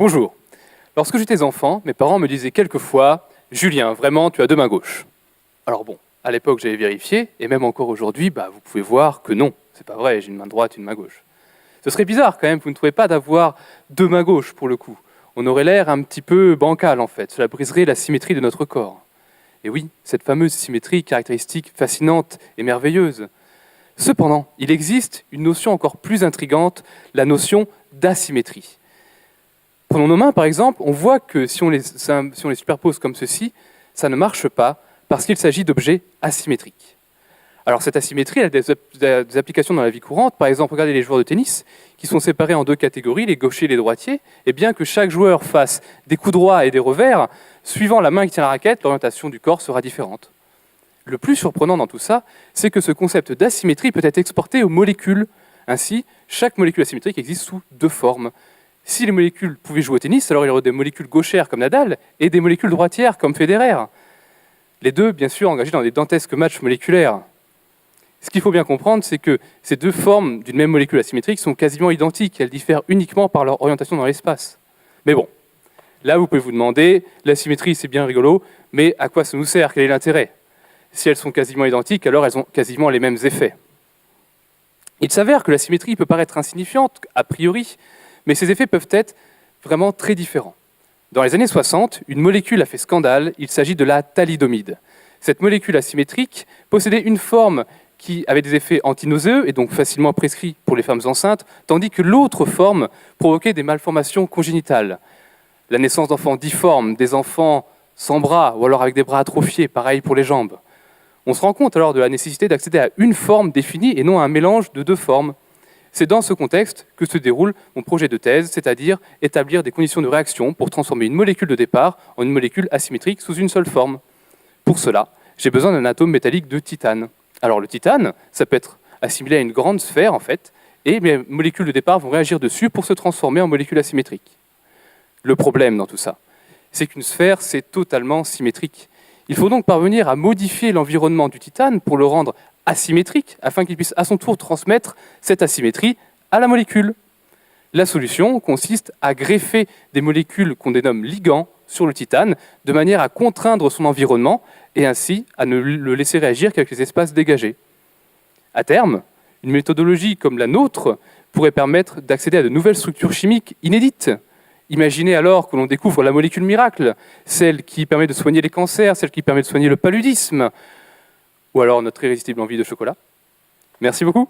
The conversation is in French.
Bonjour. Lorsque j'étais enfant, mes parents me disaient quelquefois « Julien, vraiment, tu as deux mains gauches ». Alors bon, à l'époque j'avais vérifié, et même encore aujourd'hui, vous pouvez voir que non, c'est pas vrai, j'ai une main droite et une main gauche. Ce serait bizarre quand même, vous ne trouvez pas d'avoir deux mains gauches pour le coup. On aurait l'air un petit peu bancal en fait, cela briserait la symétrie de notre corps. Et oui, cette fameuse symétrie caractéristique fascinante et merveilleuse. Cependant, il existe une notion encore plus intrigante, la notion d'asymétrie. Prenons nos mains par exemple, on voit que si on les superpose comme ceci, ça ne marche pas parce qu'il s'agit d'objets asymétriques. Alors cette asymétrie elle a des applications dans la vie courante. Par exemple, regardez les joueurs de tennis qui sont séparés en deux catégories, les gauchers et les droitiers. Et bien que chaque joueur fasse des coups droits et des revers, suivant la main qui tient la raquette, l'orientation du corps sera différente. Le plus surprenant dans tout ça, c'est que ce concept d'asymétrie peut être exporté aux molécules. Ainsi, chaque molécule asymétrique existe sous deux formes. Si les molécules pouvaient jouer au tennis, alors il y aurait des molécules gauchères comme Nadal et des molécules droitières comme Federer. Les deux, bien sûr, engagés dans des dantesques matchs moléculaires. Ce qu'il faut bien comprendre, c'est que ces deux formes d'une même molécule asymétrique sont quasiment identiques. Elles diffèrent uniquement par leur orientation dans l'espace. Mais bon, là vous pouvez vous demander, l'asymétrie c'est bien rigolo, mais à quoi ça nous sert? Quel est l'intérêt? Si elles sont quasiment identiques, alors elles ont quasiment les mêmes effets. Il s'avère que la symétrie peut paraître insignifiante, a priori, mais ces effets peuvent être vraiment très différents. Dans les années 60, une molécule a fait scandale, il s'agit de la thalidomide. Cette molécule asymétrique possédait une forme qui avait des effets antinauséeux et donc facilement prescrits pour les femmes enceintes, tandis que l'autre forme provoquait des malformations congénitales. La naissance d'enfants difformes, des enfants sans bras ou alors avec des bras atrophiés, pareil pour les jambes. On se rend compte alors de la nécessité d'accéder à une forme définie et non à un mélange de deux formes. C'est dans ce contexte que se déroule mon projet de thèse, c'est-à-dire établir des conditions de réaction pour transformer une molécule de départ en une molécule asymétrique sous une seule forme. Pour cela, j'ai besoin d'un atome métallique de titane. Alors le titane, ça peut être assimilé à une grande sphère en fait, et mes molécules de départ vont réagir dessus pour se transformer en molécules asymétriques. Le problème dans tout ça, c'est qu'une sphère, c'est totalement symétrique. Il faut donc parvenir à modifier l'environnement du titane pour le rendre asymétrique, afin qu'il puisse à son tour transmettre cette asymétrie à la molécule. La solution consiste à greffer des molécules qu'on dénomme ligands sur le titane, de manière à contraindre son environnement et ainsi à ne le laisser réagir qu'avec les espaces dégagés. À terme, une méthodologie comme la nôtre pourrait permettre d'accéder à de nouvelles structures chimiques inédites. Imaginez alors que l'on découvre la molécule miracle, celle qui permet de soigner les cancers, celle qui permet de soigner le paludisme, ou alors notre irrésistible envie de chocolat. Merci beaucoup.